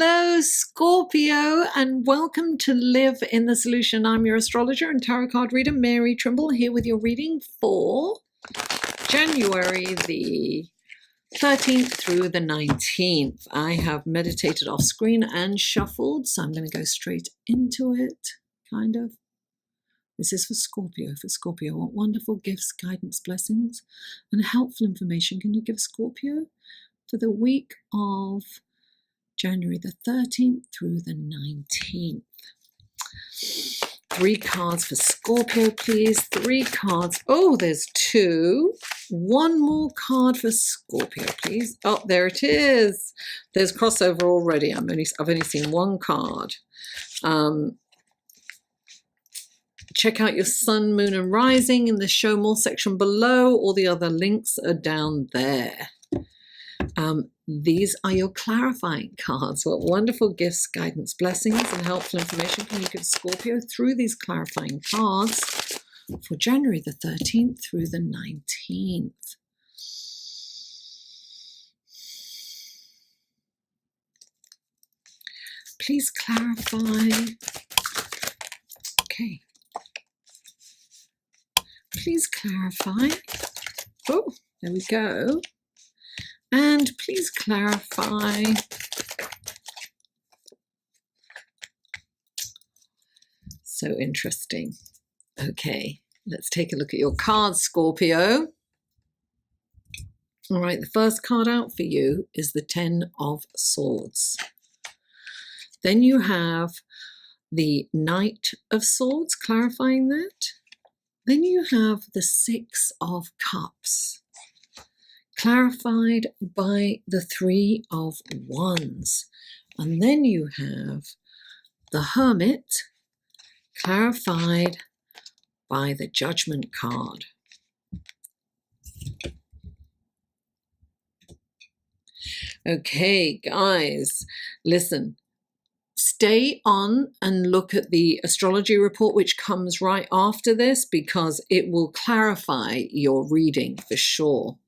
Hello, Scorpio, and welcome to Live in the Solution. I'm your astrologer and tarot card reader, Mary Trimble, here with your reading for January the 13th through the 19th. I have meditated off screen and shuffled, so I'm going to go straight into it, kind of. This is for Scorpio. For Scorpio, what wonderful gifts, guidance, blessings, and helpful information can you give Scorpio for the week of January the 13th through the 19th. 3 cards for Scorpio, please. 3 cards. Oh, there's 2. 1 more card for Scorpio, please. Oh, there it is. There's crossover already. I've only seen 1 card. Check out your sun, moon, and rising in the show more section below. All the other links are down there. These are your clarifying cards. What wonderful gifts, guidance, blessings, and helpful information can you give Scorpio through these clarifying cards for January the 13th through the 19th? Please clarify. Okay. Please clarify. Oh, there we go. And please clarify. So interesting. Okay, let's take a look at your cards, Scorpio. All right, the first card out for you is the 10 of Swords. Then you have the Knight of Swords, clarifying that. Then you have the 6 of Cups, clarified by the 3 of Wands. And then you have the Hermit, clarified by the Judgment card. Okay, guys, listen. Stay on and look at the astrology report, which comes right after this, because it will clarify your reading for sure.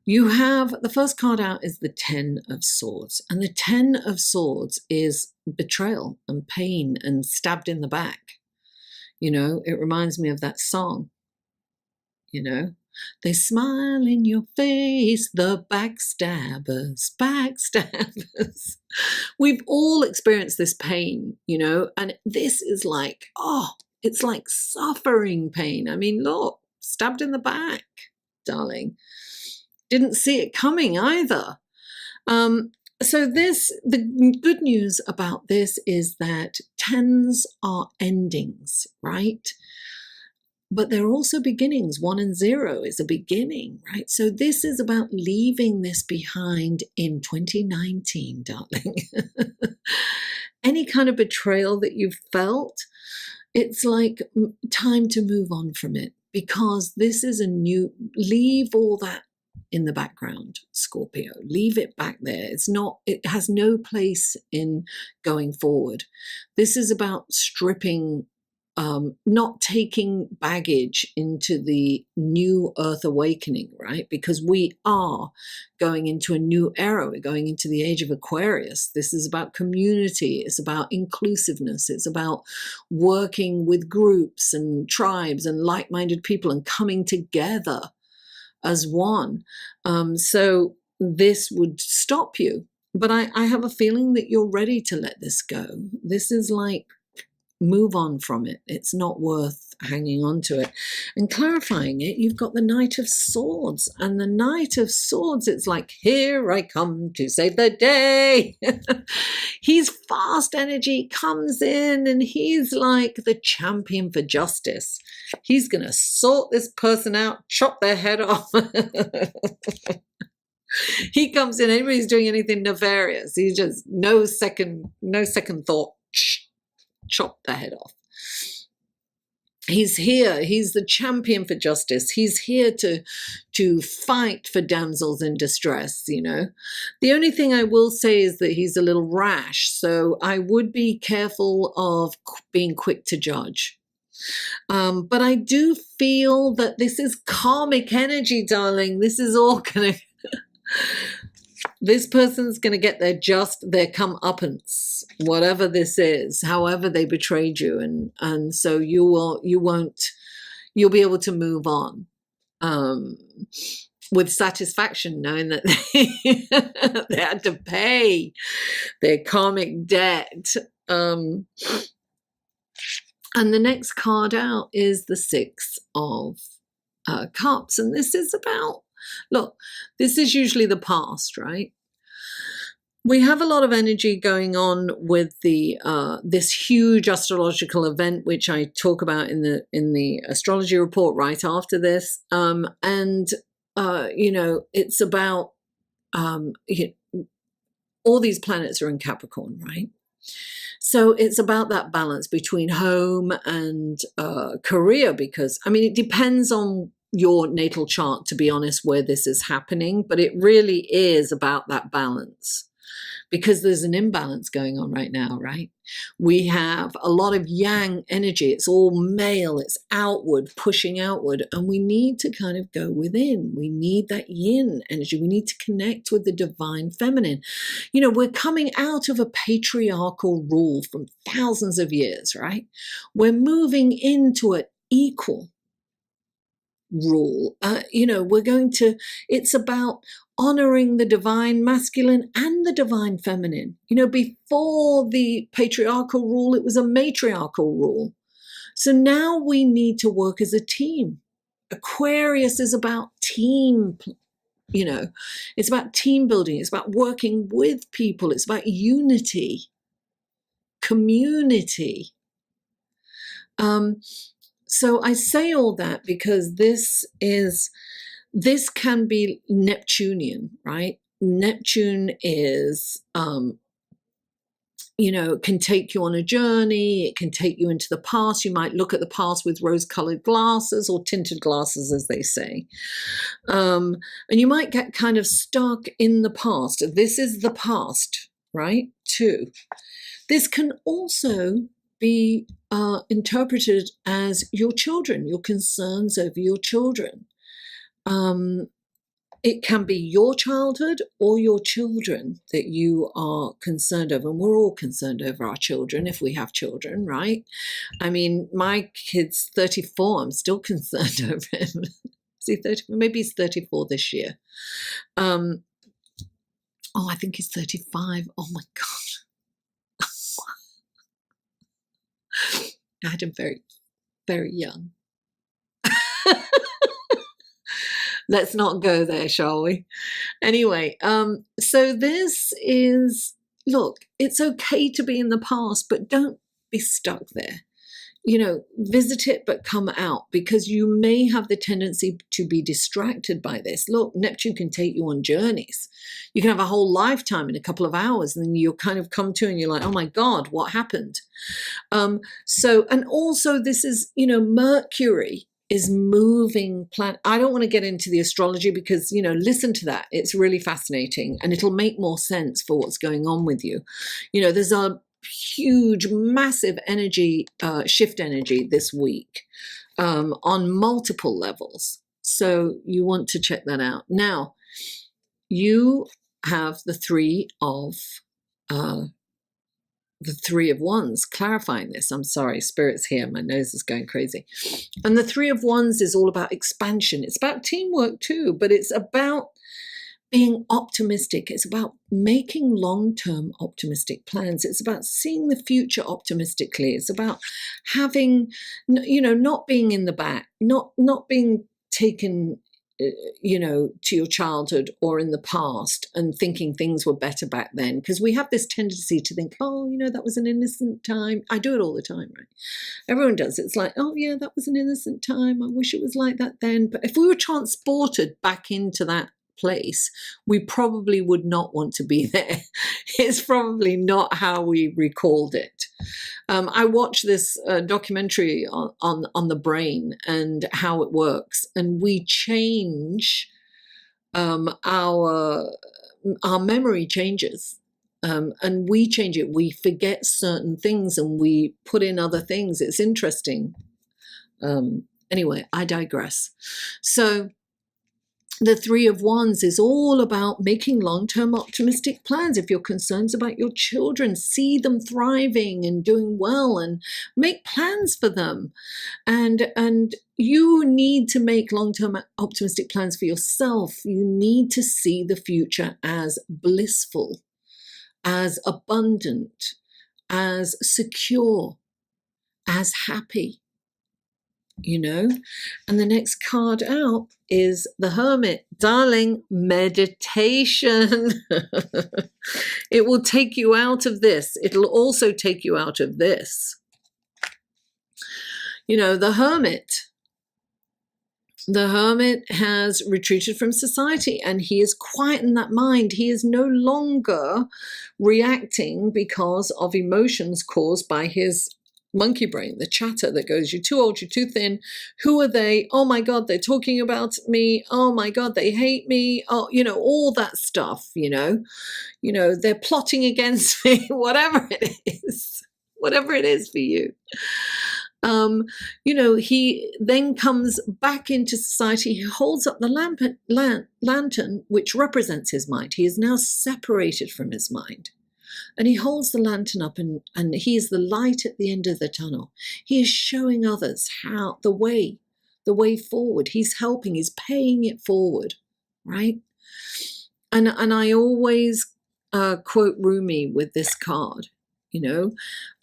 You have, the first card out is the 10 of Swords. And the 10 of Swords is betrayal and pain and stabbed in the back. You know, it reminds me of that song. You know, they smile in your face, the backstabbers, backstabbers. We've all experienced this pain, you know, and this is like, oh, it's like suffering pain. I mean, look, stabbed in the back, darling. Didn't see it coming either. So the good news about this is that 10s are endings, right? But they're also beginnings. 1 and 0 is a beginning, right? So this is about leaving this behind in 2019, darling. Any kind of betrayal that you've felt, it's like time to move on from it, because this is a new, leave all that in the background, Scorpio. Leave it back there. It has no place in going forward. This is about stripping, not taking baggage into the new Earth awakening, right? Because we are going into a new era. We're going into the age of Aquarius. This is about community. It's about inclusiveness. It's about working with groups and tribes and like-minded people and coming together as one. So this would stop you. But I have a feeling that you're ready to let this go. This is like, move on from it. It's not worth hanging on to it. And clarifying it, you've got the Knight of Swords. And the Knight of Swords, it's like, here I come to save the day. He's fast energy, comes in, and he's like the champion for justice. He's going to sort this person out, chop their head off. He comes in, anybody's doing anything nefarious, he's just no second thought, chop the head off. He's here. He's the champion for justice. He's here to fight for damsels in distress, you know. The only thing I will say is that he's a little rash, so I would be careful of being quick to judge. But I do feel that this is karmic energy, darling. This is all going to This person's going to get their comeuppance, whatever this is, however they betrayed you, and so you'll be able to move on with satisfaction, knowing that they had to pay their karmic debt. And the next card out is the Six of Cups, and this is about, look, this is usually the past, right? We have a lot of energy going on with the this huge astrological event, which I talk about in the astrology report right after this, and it's about all these planets are in Capricorn, right? So it's about that balance between home and career, because it depends on your natal chart, to be honest, where this is happening, but it really is about that balance, because there's an imbalance going on right now, right? We have a lot of yang energy. It's all male, it's outward, pushing outward, and we need to kind of go within. We need that yin energy. We need to connect with the divine feminine. We're coming out of a patriarchal rule from thousands of years, right? We're moving into an equal rule. It's about honoring the divine masculine and the divine feminine. Before the patriarchal rule, it was a matriarchal rule. So now we need to work as a team. Aquarius is about team, it's about team building. It's about working with people. It's about unity, community. So I say all that because this can be Neptunian, right? Neptune is, can take you on a journey. It can take you into the past. You might look at the past with rose-colored glasses or tinted glasses, as they say. And you might get kind of stuck in the past. This is the past, right? Too. This can also be interpreted as your children, your concerns over your children. It can be your childhood or your children that you are concerned over. And we're all concerned over our children if we have children, right? My kid's 34. I'm still concerned over him. Is he 30? Maybe he's 34 this year. I think he's 35. Oh my God. I had him very, very young. Let's not go there, shall we? Anyway, so this is, look, it's okay to be in the past, but don't be stuck there. Visit it, but come out, because you may have the tendency to be distracted by this. Look, Neptune can take you on journeys. You can have a whole lifetime in a couple of hours, and then you'll kind of come to and you're like, oh my God, what happened? And also this is, Mercury is moving planet. I don't want to get into the astrology because, listen to that. It's really fascinating and it'll make more sense for what's going on with you. There's a huge, massive energy, shift energy this week on multiple levels. So you want to check that out. Now, you have the Three of Wands clarifying this. I'm sorry, Spirit's here. My nose is going crazy. And the Three of Wands is all about expansion. It's about teamwork too, but it's about being optimistic. It's about making long-term optimistic plans. It's about seeing the future optimistically. It's about having, not being in the back, not being taken to your childhood or in the past and thinking things were better back then, because we have this tendency to think, that was an innocent time. I do it all the time, right? Everyone does. It's like, oh yeah, that was an innocent time. I wish it was like that then. But if we were transported back into that place, we probably would not want to be there. It's probably not how we recalled it. I watched this documentary on the brain and how it works, and we change our memory changes, and we change it. We forget certain things and we put in other things. It's interesting. Anyway, I digress. So The Three of Wands is all about making long-term optimistic plans. If you're concerned about your children, see them thriving and doing well and make plans for them. And you need to make long-term optimistic plans for yourself. You need to see the future as blissful, as abundant, as secure, as happy. You know, and the next card out is the Hermit. Darling, meditation. It will take you out of this. It'll also take you out of this. You know, the Hermit has retreated from society, and he is quiet in that mind. He is no longer reacting because of emotions caused by his monkey brain, the chatter that goes, you're too old, you're too thin, who are they, oh my god, they're talking about me, oh my god, they hate me, oh, you know, all that stuff, you know, they're plotting against me, whatever it is for you. You know, he then comes back into society. He holds up the lantern, which represents his mind. He is now separated from his mind. And he holds the lantern up, and he is the light at the end of the tunnel. He is showing others how the way forward. He's helping, he's paying it forward, right? And I always quote Rumi with this card, you know,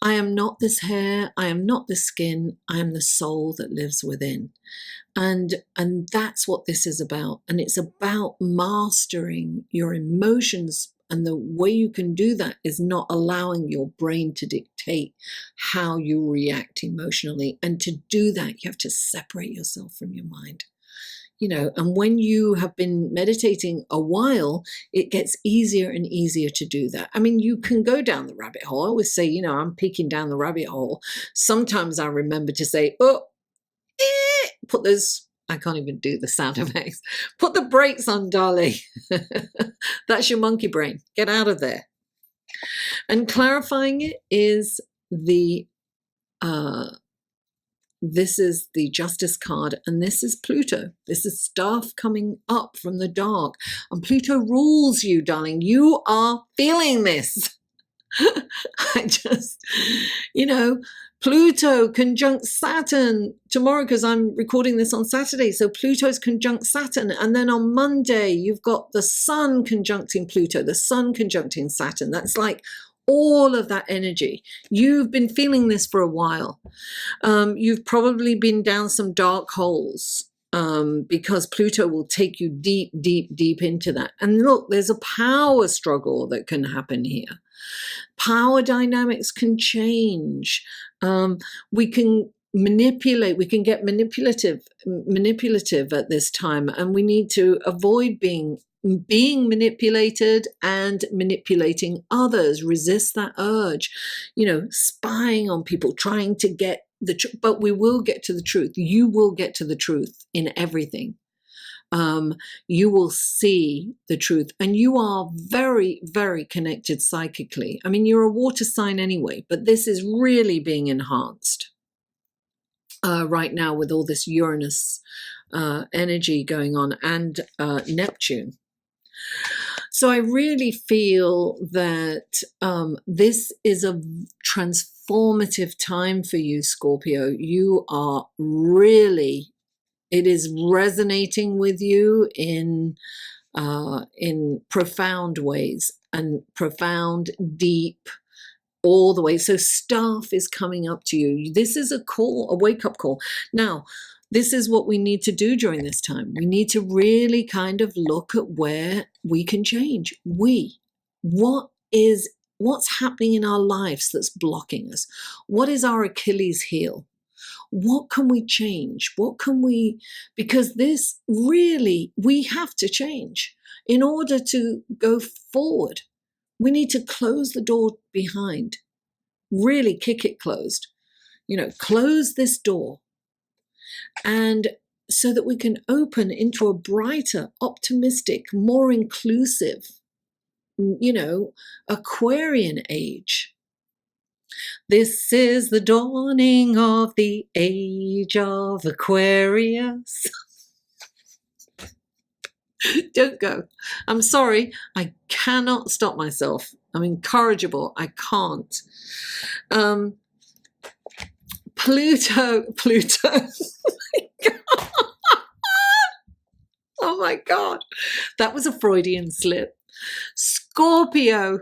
I am not this hair, I am not the skin, I am the soul that lives within. And that's what this is about. And it's about mastering your emotions. And the way you can do that is not allowing your brain to dictate how you react emotionally. And to do that, you have to separate yourself from your mind. You know, and when you have been meditating a while, it gets easier and easier to do that. I mean, you can go down the rabbit hole. I always say, you know, I'm peeking down the rabbit hole. Sometimes I remember to say, put those, I can't even do the sound effects. Put the brakes on, darling. That's your monkey brain. Get out of there. And clarifying it is this is the Justice card, and this is Pluto. This is stuff coming up from the dark. And Pluto rules you, darling. You are feeling this. I just, you know, Pluto conjunct Saturn tomorrow, because I'm recording this on Saturday. So Pluto's conjunct Saturn. And then on Monday, you've got the Sun conjuncting Pluto, the Sun conjuncting Saturn. That's like all of that energy. You've been feeling this for a while. You've probably been down some dark holes because Pluto will take you deep, deep, deep into that. And look, there's a power struggle that can happen here. Power dynamics can change. We can manipulate, we can get manipulative at this time, and we need to avoid being manipulated and manipulating others. Resist that urge, you know, spying on people, trying to get the truth. But we will get to the truth. You will get to the truth in everything. You will see the truth, and you are very, very connected psychically. I mean, you're a water sign anyway, but this is really being enhanced right now with all this Uranus energy going on, and Neptune. So I really feel that this is a transformative time for you, Scorpio. You are really, it is resonating with you in profound ways, and profound, deep, all the way. So stuff is coming up to you. This is a call, a wake-up call. Now, this is what we need to do during this time. We need to really kind of look at where we can change. What's happening in our lives that's blocking us? What is our Achilles heel? What can we change? Because this really, we have to change in order to go forward. We need to close the door behind, really kick it closed, you know, close this door, and so that we can open into a brighter, optimistic, more inclusive, you know, Aquarian age. This is the dawning of the age of Aquarius. Don't go. I'm sorry. I cannot stop myself. I'm incorrigible. I can't. Pluto. Oh my God. That was a Freudian slip. Scorpio.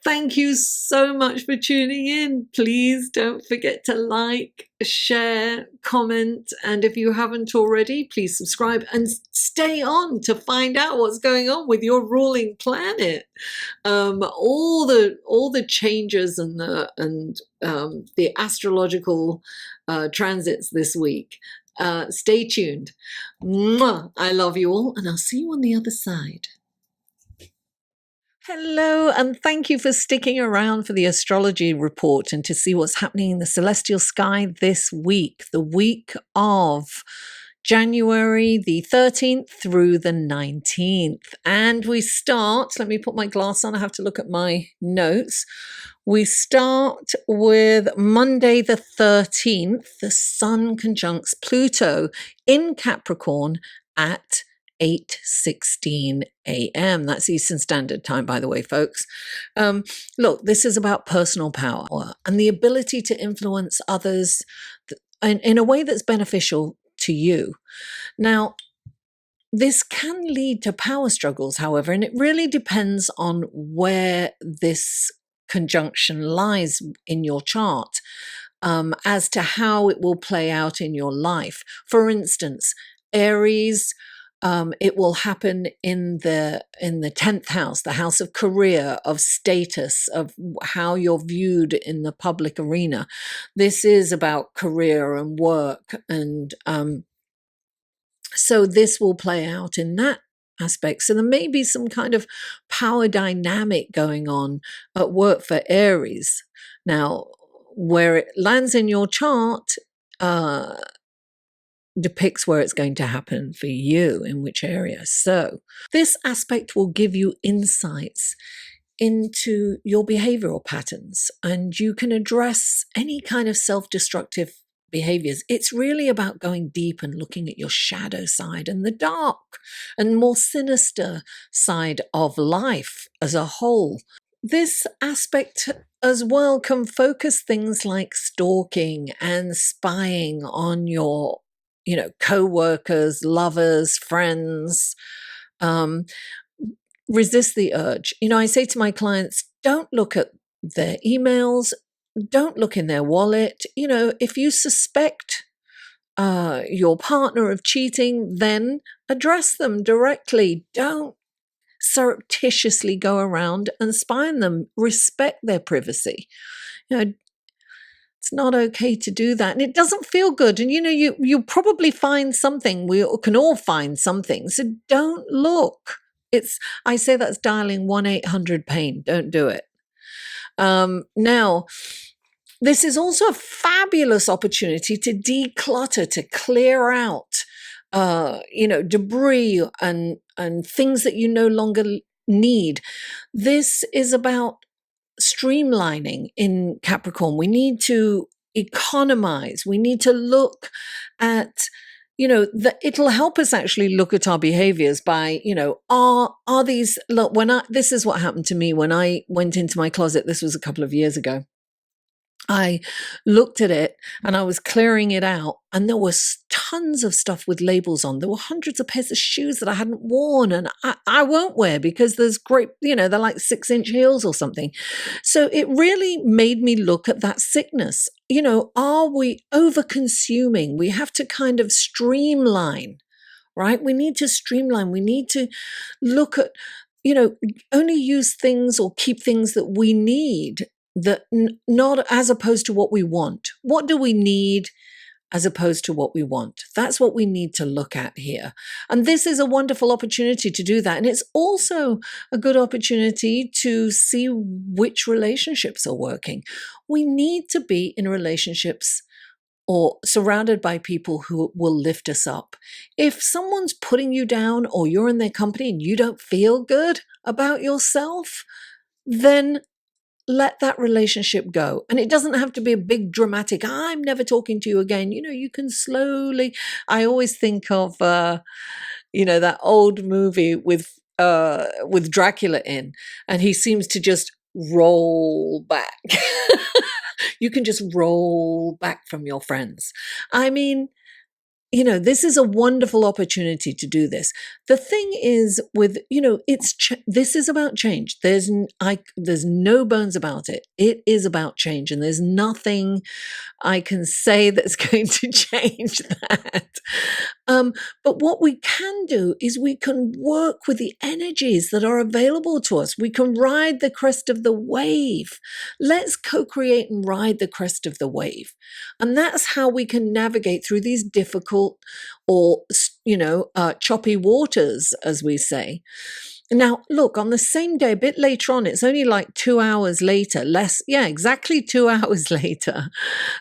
Thank you so much for tuning in. Please don't forget to like, share, comment, and if you haven't already, please subscribe and stay on to find out what's going on with your ruling planet. All the changes and the astrological transits this week. Stay tuned. Mwah! I love you all, and I'll see you on the other side. Hello, and thank you for sticking around for the astrology report and to see what's happening in the celestial sky this week, the week of January the 13th through the 19th. And we start, let me put my glass on, I have to look at my notes. We start with Monday the 13th, the Sun conjuncts Pluto in Capricorn at 8:16 a.m. That's Eastern Standard Time, by the way, folks. Look, this is about personal power and the ability to influence others in a way that's beneficial to you. Now, this can lead to power struggles, however, and it really depends on where this conjunction lies in your chart as to how it will play out in your life. For instance, Aries, it will happen in the 10th house, the house of career, of status, of how you're viewed in the public arena. This is about career and work, and so this will play out in that aspect. So there may be some kind of power dynamic going on at work for Aries. Now, where it lands in your chart depicts where it's going to happen for you, in which area. So this aspect will give you insights into your behavioral patterns, and you can address any kind of self-destructive behaviors. It's really about going deep and looking at your shadow side and the dark and more sinister side of life as a whole. This aspect as well can focus things like stalking and spying on your co-workers, lovers, friends. Resist the urge. I say to my clients, don't look at their emails, don't look in their wallet. If you suspect your partner of cheating, then address them directly. Don't surreptitiously go around and spy on them. Respect their privacy. It's not okay to do that, and it doesn't feel good. And you probably find something. We can all find something. So don't look. I say that's dialing 1-800-PAIN. Don't do it. Now, this is also a fabulous opportunity to declutter, to clear out, debris and things that you no longer need. This is about streamlining in Capricorn. We need to economize. We need to look at, it'll help us actually look at our behaviors by, are these, look, this is what happened to me when I went into my closet. This was a couple of years ago. I looked at it and I was clearing it out, and there was tons of stuff with labels on. There were hundreds of pairs of shoes that I hadn't worn and I won't wear because there's great, they're like 6-inch heels or something. So it really made me look at that sickness. Are we over consuming? We have to kind of streamline, right? We need to streamline. We need to look at, only use things or keep things that we need, that not as opposed to what we want. What do we need as opposed to what we want? That's what we need to look at here. And this is a wonderful opportunity to do that. And it's also a good opportunity to see which relationships are working. We need to be in relationships or surrounded by people who will lift us up. If someone's putting you down or you're in their company and you don't feel good about yourself, then let that relationship go. And it doesn't have to be a big dramatic, I'm never talking to you again. You can slowly, I always think of, that old movie with Dracula in, and he seems to just roll back. You can just roll back from your friends. I mean, this is a wonderful opportunity to do this. The thing is with, this is about change. There's no bones about it. It is about change, and there's nothing I can say that's going to change that. But what we can do is we can work with the energies that are available to us. We can ride the crest of the wave. Let's co-create and ride the crest of the wave. And that's how we can navigate through these difficult or, choppy waters, as we say. Now, look, on the same day, a bit later on, it's only like 2 hours later, exactly 2 hours later,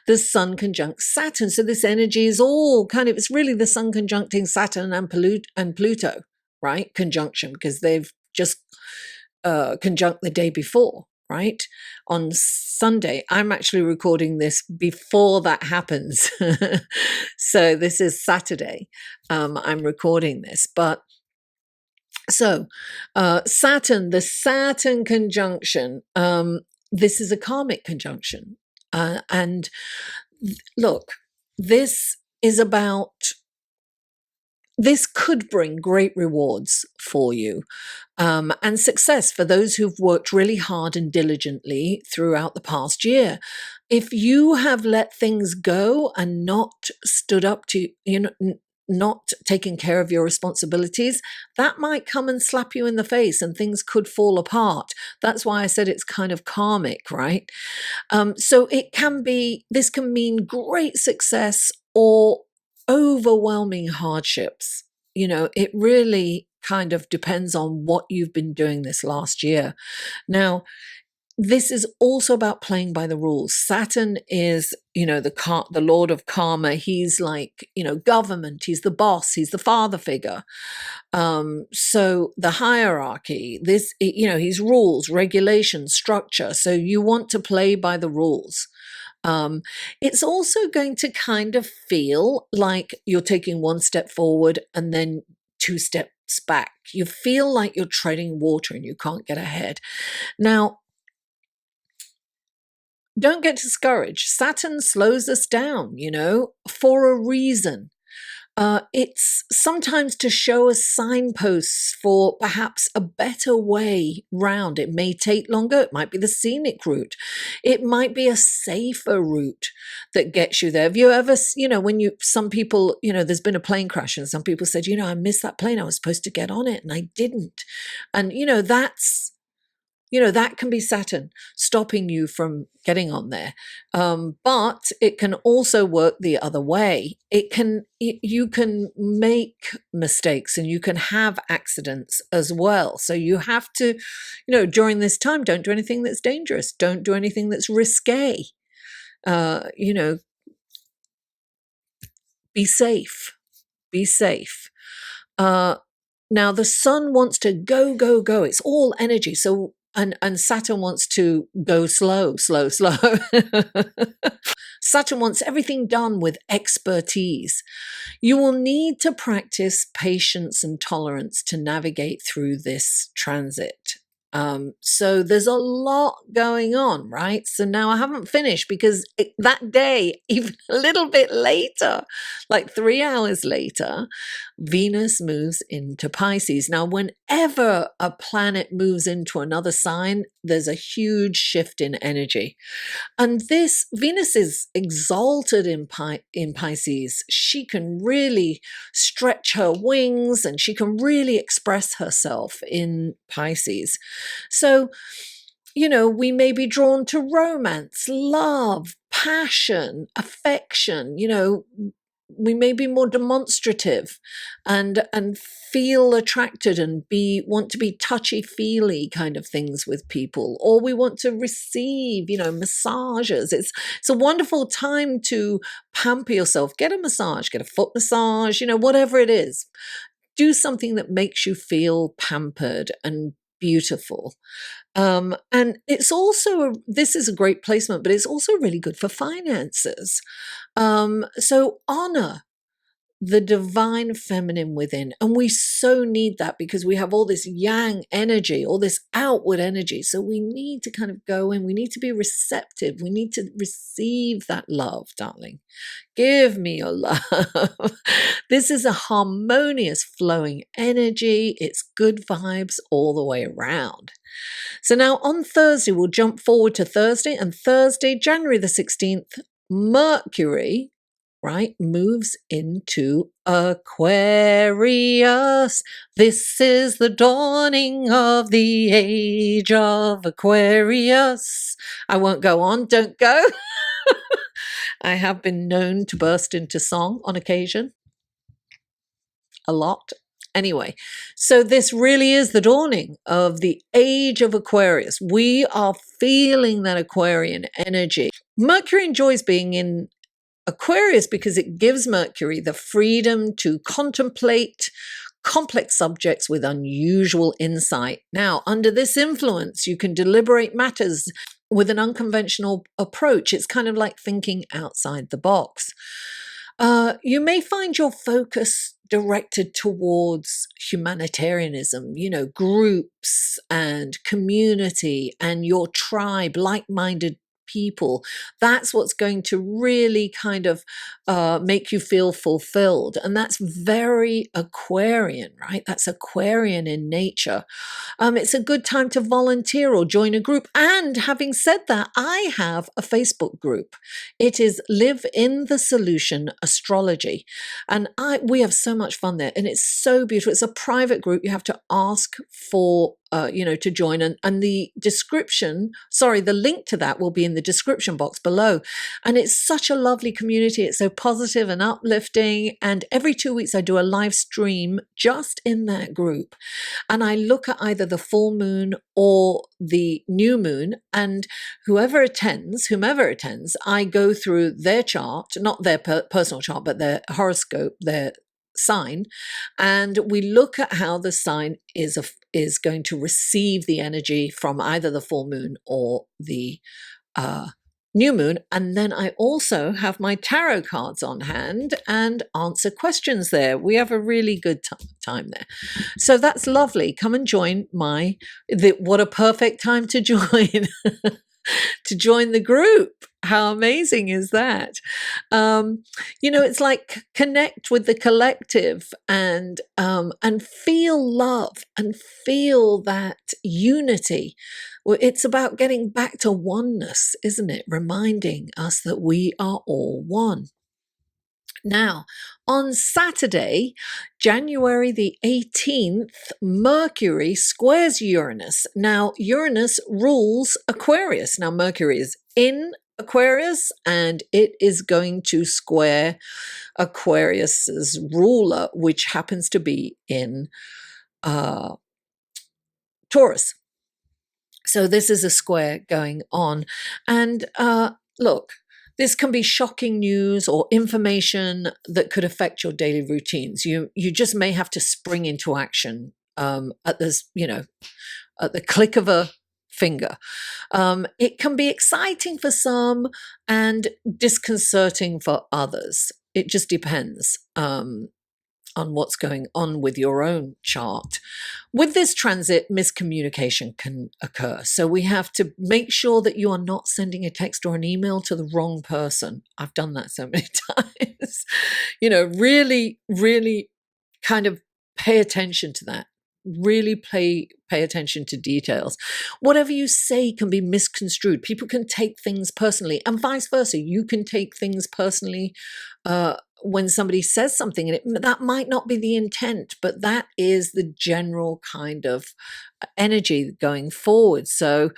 the Sun conjunct Saturn. So this energy is all it's really the Sun conjuncting Saturn and Pluto, right? Conjunction, because they've just conjunct the day before, right? On Sunday. I'm actually recording this before that happens. So this is Saturday. I'm recording this, but so, Saturn, the Saturn conjunction, this is a karmic conjunction. And look, this could bring great rewards for you, and success for those who've worked really hard and diligently throughout the past year. If you have let things go and not stood up to, not taking care of your responsibilities, that might come and slap you in the face and things could fall apart. That's why I said it's kind of karmic, right? So this can mean great success or overwhelming hardships. It really kind of depends on what you've been doing this last year. Now, this is also about playing by the rules. Saturn is, the Lord of Karma. He's like, government. He's the boss. He's the father figure. So the hierarchy, he's rules, regulations, structure. So you want to play by the rules. It's also going to kind of feel like you're taking one step forward and then 2 steps back. You feel like you're treading water and you can't get ahead. Now, don't get discouraged. Saturn slows us down, for a reason. It's sometimes to show us signposts for perhaps a better way round. It may take longer. It might be the scenic route. It might be a safer route that gets you there. Have you ever, some people, there's been a plane crash and some people said, I missed that plane. I was supposed to get on it and I didn't. And, that can be Saturn stopping you from getting on there. But it can also work the other way. You can make mistakes and you can have accidents as well. So you have to, during this time, don't do anything that's dangerous. Don't do anything that's risque. Be safe. Be safe. Now the Sun wants to go, go, go. It's all energy. So and Saturn wants to go slow. Saturn wants everything done with expertise. You will need to practice patience and tolerance to navigate through this transit. So there's a lot going on, right? So now I haven't finished because that day, even a little bit later, like 3 hours later, Venus moves into Pisces. Now, whenever a planet moves into another sign, there's a huge shift in energy. And Venus is exalted in Pisces. She can really stretch her wings and she can really express herself in Pisces. So, we may be drawn to romance, love, passion, affection, we may be more demonstrative and feel attracted and want to be touchy-feely kind of things with people, or we want to receive, massages. It's a wonderful time to pamper yourself. Get a massage, get a foot massage, whatever it is. Do something that makes you feel pampered and beautiful. And it's also, this is a great placement, but it's also really good for finances. So honor the divine feminine within. And we so need that because we have all this yang energy, all this outward energy. So we need to kind of go in, we need to be receptive. We need to receive that love, darling. Give me your love. This is a harmonious flowing energy. It's good vibes all the way around. So now on Thursday, we'll jump forward to Thursday, and Thursday, January the 16th, Mercury, right, moves into Aquarius. This is the dawning of the age of Aquarius. I won't go on, don't go. I have been known to burst into song on occasion. A lot. Anyway, so this really is the dawning of the age of Aquarius. We are feeling that Aquarian energy. Mercury enjoys being in Aquarius because it gives Mercury the freedom to contemplate complex subjects with unusual insight. Now, under this influence, you can deliberate matters with an unconventional approach. It's kind of like thinking outside the box. You may find your focus directed towards humanitarianism, groups and community and your tribe, like-minded people. That's what's going to really kind of make you feel fulfilled. And that's very Aquarian, right? That's Aquarian in nature. It's a good time to volunteer or join a group. And having said that, I have a Facebook group. It is Live in the Solution Astrology. And we have so much fun there. And it's so beautiful. It's a private group. You have to ask for to join. And the link to that will be in the description box below. And it's such a lovely community. It's so positive and uplifting. And every 2 weeks I do a live stream just in that group. And I look at either the full moon or the new moon, and whomever attends, I go through their chart, not their personal chart, but their horoscope, their sign, and we look at how the sign is going to receive the energy from either the full moon or the new moon. And then I also have my tarot cards on hand and answer questions there. We have a really good time there. So that's lovely. Come and join what a perfect time to join. To join the group. How amazing is that? It's like connect with the collective and feel love and feel that unity. Well, it's about getting back to oneness, isn't it? Reminding us that we are all one. Now, on Saturday, January the 18th, Mercury squares Uranus. Now, Uranus rules Aquarius. Now, Mercury is in Aquarius, and it is going to square Aquarius's ruler, which happens to be in Taurus. So this is a square going on. And look, this can be shocking news or information that could affect your daily routines. You just may have to spring into action at the click of a finger. It can be exciting for some and disconcerting for others. It just depends on what's going on with your own chart. With this transit, miscommunication can occur. So we have to make sure that you are not sending a text or an email to the wrong person. I've done that so many times. Really, really kind of pay attention to that. Really pay attention to details. Whatever you say can be misconstrued. People can take things personally, and vice versa. You can take things personally when somebody says something, and that might not be the intent, but that is the general kind of energy going forward. So,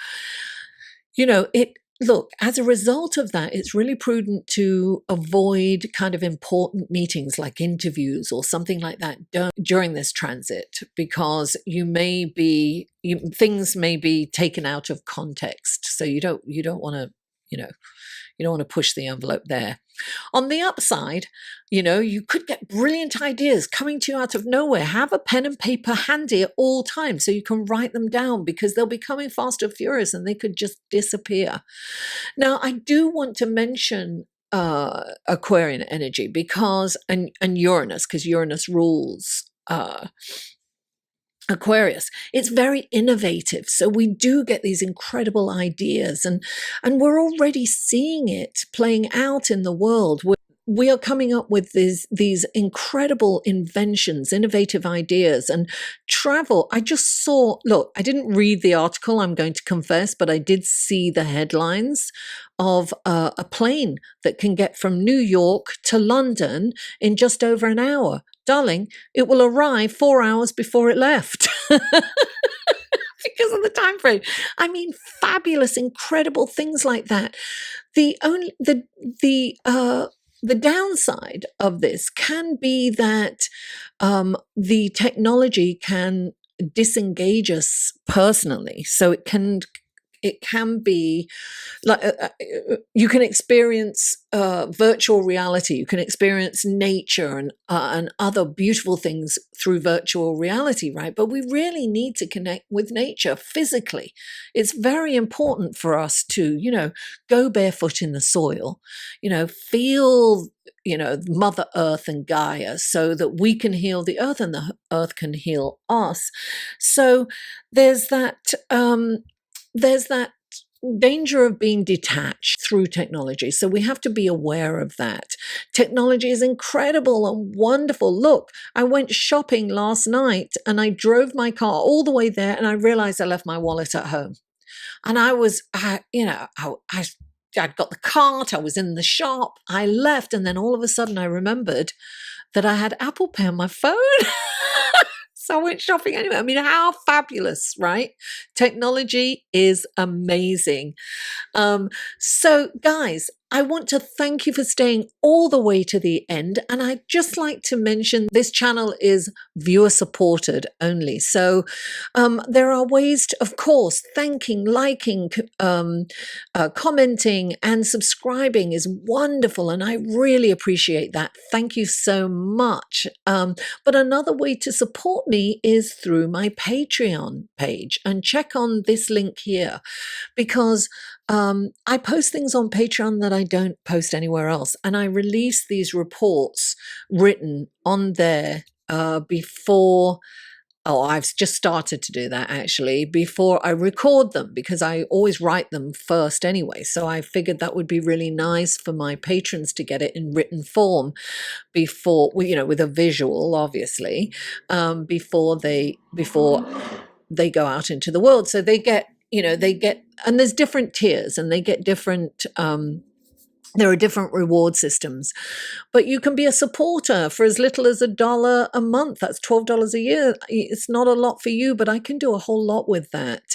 look, as a result of that, it's really prudent to avoid kind of important meetings like interviews or something like that during this transit, because things may be taken out of context. So you don't want to you know, you don't want to push the envelope there. On the upside, you could get brilliant ideas coming to you out of nowhere. Have a pen and paper handy at all times so you can write them down, because they'll be coming fast and furious and they could just disappear. Now, I do want to mention Aquarian energy because, and Uranus, because Uranus rules Aquarius. It's very innovative. So we do get these incredible ideas, and we're already seeing it playing out in the world. We are coming up with these incredible inventions, innovative ideas, and travel. I just saw, look, I didn't read the article, I'm going to confess, but I did see the headlines of a plane that can get from New York to London in just over an hour. Darling, it will arrive 4 hours before it left. Because of the time frame. I mean, fabulous, incredible things like that. The downside of this can be that the technology can disengage us personally. So it can be like you can experience virtual reality. You can experience nature and other beautiful things through virtual reality, right? But we really need to connect with nature physically. It's very important for us to, go barefoot in the soil, feel, Mother Earth and Gaia, so that we can heal the earth and the earth can heal us. So there's that danger of being detached through technology. So we have to be aware of that. Technology is incredible and wonderful. Look, I went shopping last night and I drove my car all the way there and I realized I left my wallet at home. And I'd got the cart, I was in the shop, I left, and then all of a sudden I remembered that I had Apple Pay on my phone. So I went shopping anyway. I mean, how fabulous, right? Technology is amazing. So guys, I want to thank you for staying all the way to the end. And I'd just like to mention this channel is viewer supported only. So there are ways to, of course, thanking, liking, commenting and subscribing is wonderful. And I really appreciate that. Thank you so much. But another way to support me is through my Patreon page, and check on this link here, because I post things on Patreon that I don't post anywhere else. And I release these reports written on there before. Oh, I've just started to do that actually before I record them, because I always write them first anyway. So I figured that would be really nice for my patrons to get it in written form before, with a visual, obviously, before they go out into the world. So they get, and there's different tiers and they get different, there are different reward systems, but you can be a supporter for as little as $1 a month. That's $12 a year. It's not a lot for you, but I can do a whole lot with that.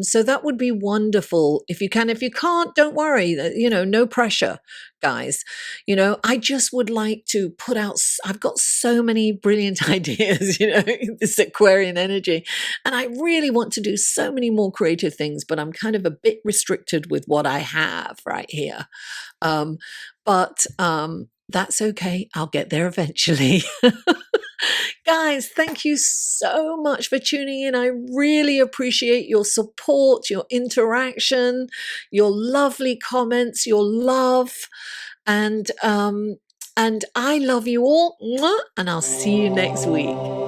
So that would be wonderful if you can. If you can't, don't worry. No pressure, guys. I just would like to put out. I've got so many brilliant ideas. This Aquarian energy, and I really want to do so many more creative things, but I'm kind of a bit restricted with what I have right here. But that's okay. I'll get there eventually. Guys, thank you so much for tuning in. I really appreciate your support, your interaction, your lovely comments, your love. And I love you all. And I'll see you next week.